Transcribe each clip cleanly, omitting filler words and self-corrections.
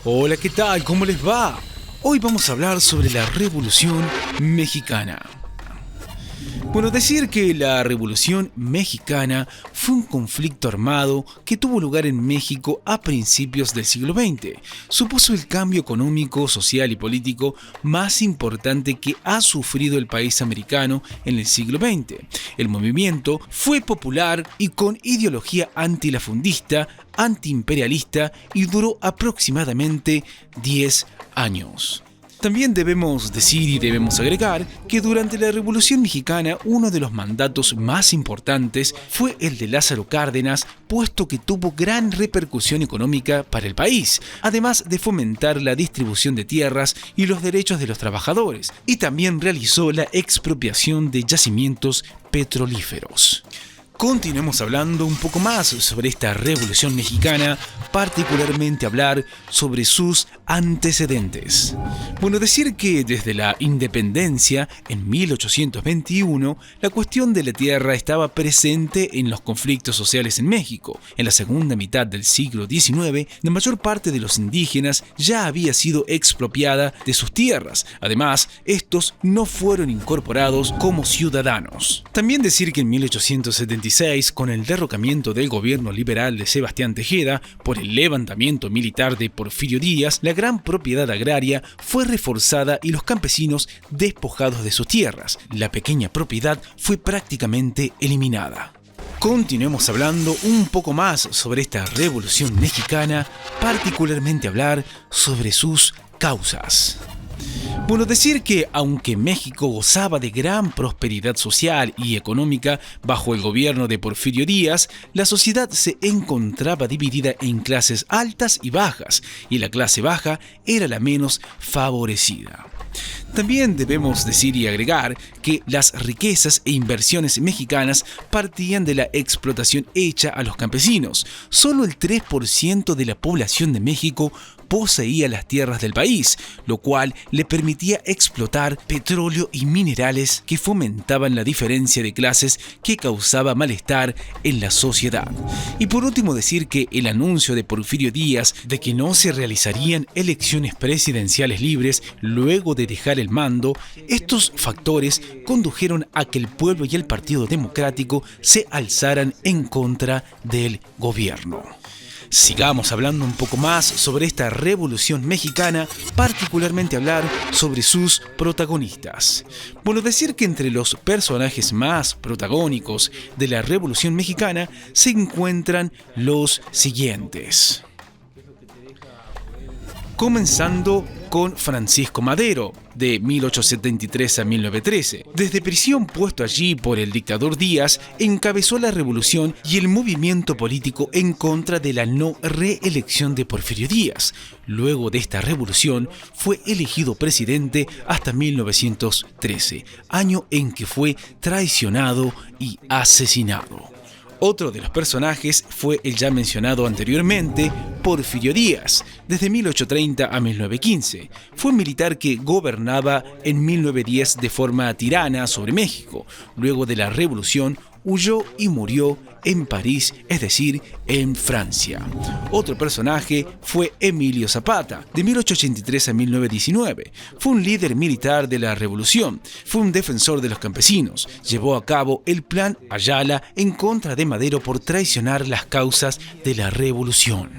Hola, ¿qué tal? ¿Cómo les va? Hoy vamos a hablar sobre la Revolución Mexicana. Bueno, decir que la Revolución Mexicana fue un conflicto armado que tuvo lugar en México a principios del siglo XX. Supuso el cambio económico, social y político más importante que ha sufrido el país americano en el siglo XX. El movimiento fue popular y con ideología antilafundista, antiimperialista y duró aproximadamente 10 años. También debemos decir y debemos agregar que durante la Revolución Mexicana uno de los mandatos más importantes fue el de Lázaro Cárdenas, puesto que tuvo gran repercusión económica para el país, además de fomentar la distribución de tierras y los derechos de los trabajadores, y también realizó la expropiación de yacimientos petrolíferos. Continuemos hablando un poco más sobre esta Revolución Mexicana, particularmente hablar sobre sus antecedentes. Bueno, decir que desde la independencia, en 1821, la cuestión de la tierra estaba presente en los conflictos sociales en México. En la segunda mitad del siglo XIX, la mayor parte de los indígenas ya había sido expropiada de sus tierras. Además, estos no fueron incorporados como ciudadanos. También decir que en 1876, con el derrocamiento del gobierno liberal de Sebastián Tejeda por el levantamiento militar de Porfirio Díaz, la gran propiedad agraria fue reforzada y los campesinos despojados de sus tierras. La pequeña propiedad fue prácticamente eliminada. Continuemos hablando un poco más sobre esta Revolución Mexicana, particularmente hablar sobre sus causas. Bueno, decir que aunque México gozaba de gran prosperidad social y económica bajo el gobierno de Porfirio Díaz, la sociedad se encontraba dividida en clases altas y bajas, y la clase baja era la menos favorecida. También debemos decir y agregar que las riquezas e inversiones mexicanas partían de la explotación hecha a los campesinos. Solo el 3% de la población de México poseía las tierras del país, lo cual le permitía explotar petróleo y minerales que fomentaban la diferencia de clases que causaba malestar en la sociedad. Y por último decir que el anuncio de Porfirio Díaz de que no se realizarían elecciones presidenciales libres luego de dejar el mando, estos factores condujeron a que el pueblo y el Partido Democrático se alzaran en contra del gobierno. Sigamos hablando un poco más sobre esta Revolución Mexicana, particularmente hablar sobre sus protagonistas. Bueno, decir que entre los personajes más protagónicos de la Revolución Mexicana se encuentran los siguientes. Comenzando con Francisco Madero, de 1873 a 1913. Desde prisión puesto allí por el dictador Díaz, encabezó la revolución y el movimiento político en contra de la no reelección de Porfirio Díaz. Luego de esta revolución, fue elegido presidente hasta 1913, año en que fue traicionado y asesinado. Otro de los personajes fue el ya mencionado anteriormente, Porfirio Díaz, desde 1830 a 1915. Fue un militar que gobernaba en 1910 de forma tirana sobre México. Luego de la revolución, huyó y murió en París, es decir, en Francia. Otro personaje fue Emilio Zapata, de 1883 a 1919. Fue un líder militar de la revolución, fue un defensor de los campesinos, llevó a cabo el Plan Ayala en contra de Madero por traicionar las causas de la revolución.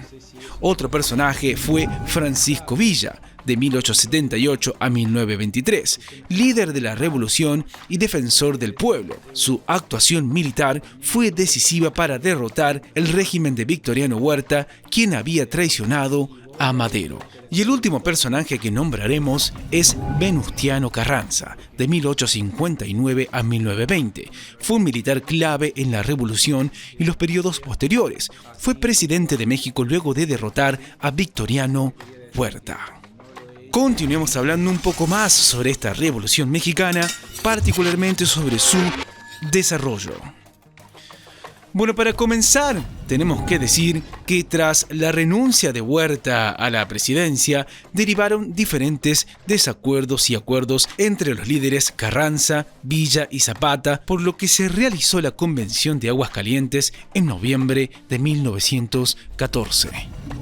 Otro personaje fue Francisco Villa, de 1878 a 1923, líder de la revolución y defensor del pueblo. Su actuación militar fue decisiva para derrotar el régimen de Victoriano Huerta, quien había traicionado a Madero. Y el último personaje que nombraremos es Venustiano Carranza, de 1859 a 1920. Fue un militar clave en la revolución y los periodos posteriores. Fue presidente de México luego de derrotar a Victoriano Huerta. Continuemos hablando un poco más sobre esta Revolución Mexicana, particularmente sobre su desarrollo. Bueno, para comenzar, tenemos que decir que tras la renuncia de Huerta a la presidencia, derivaron diferentes desacuerdos y acuerdos entre los líderes Carranza, Villa y Zapata, por lo que se realizó la Convención de Aguascalientes en noviembre de 1914.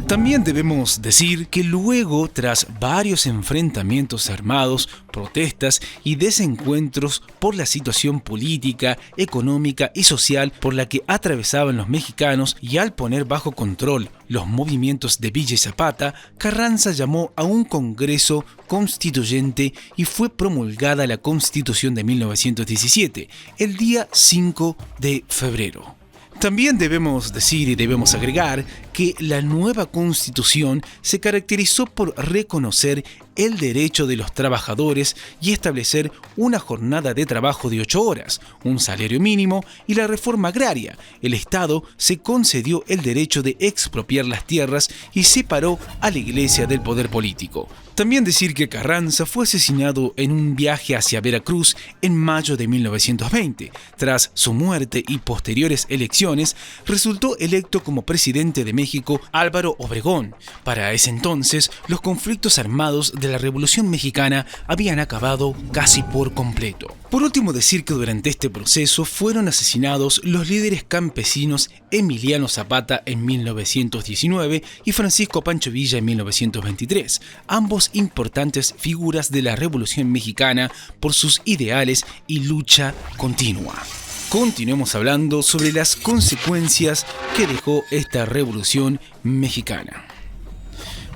También debemos decir que luego, tras varios enfrentamientos armados, protestas y desencuentros por la situación política, económica y social por la que atravesaban los mexicanos y al poner bajo control los movimientos de Villa y Zapata, Carranza llamó a un Congreso Constituyente y fue promulgada la Constitución de 1917, el día 5 de febrero. También debemos decir y debemos agregar que la nueva Constitución se caracterizó por reconocer el derecho de los trabajadores y establecer una jornada de trabajo de 8 horas, un salario mínimo y la reforma agraria. El Estado se concedió el derecho de expropiar las tierras y separó a la Iglesia del poder político. También decir que Carranza fue asesinado en un viaje hacia Veracruz en mayo de 1920. Tras su muerte y posteriores elecciones, resultó electo como presidente de México Álvaro Obregón. Para ese entonces, los conflictos armados de la Revolución Mexicana habían acabado casi por completo. Por último, decir que durante este proceso fueron asesinados los líderes campesinos Emiliano Zapata en 1919 y Francisco Pancho Villa en 1923, ambos importantes figuras de la Revolución Mexicana por sus ideales y lucha continua. Continuemos hablando sobre las consecuencias que dejó esta Revolución Mexicana.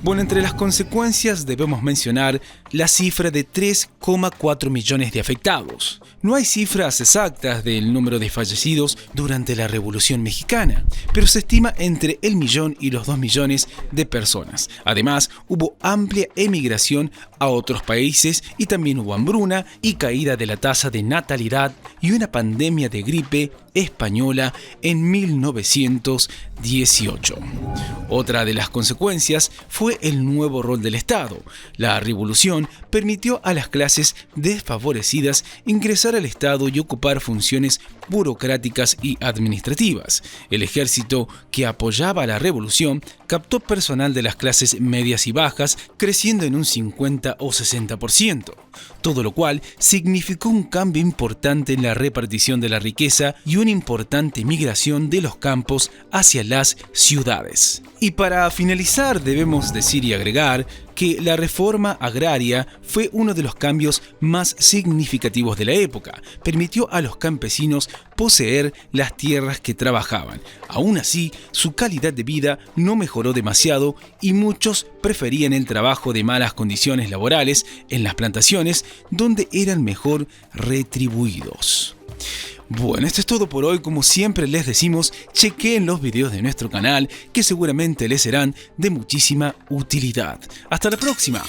Bueno, entre las consecuencias debemos mencionar la cifra de 3,4 millones de afectados. No hay cifras exactas del número de fallecidos durante la Revolución Mexicana, pero se estima entre el 1.000.000 y los 2 millones de personas. Además, hubo amplia emigración a otros países y también hubo hambruna y caída de la tasa de natalidad y una pandemia de gripe española en 1918. Otra de las consecuencias fue el nuevo rol del Estado. La revolución permitió a las clases desfavorecidas ingresar al Estado y ocupar funciones burocráticas y administrativas. El ejército que apoyaba a la revolución captó personal de las clases medias y bajas, creciendo en un 50 o 60%, todo lo cual significó un cambio importante en la repartición de la riqueza y una importante migración de los campos hacia las ciudades. Y para finalizar, debemos decir y agregar que la reforma agraria fue uno de los cambios más significativos de la época. Permitió a los campesinos poseer las tierras que trabajaban. Aún así, su calidad de vida no mejoró demasiado y muchos preferían el trabajo de malas condiciones laborales en las plantaciones, donde eran mejor retribuidos. Bueno, esto es todo por hoy. Como siempre les decimos, chequeen los videos de nuestro canal que seguramente les serán de muchísima utilidad. ¡Hasta la próxima!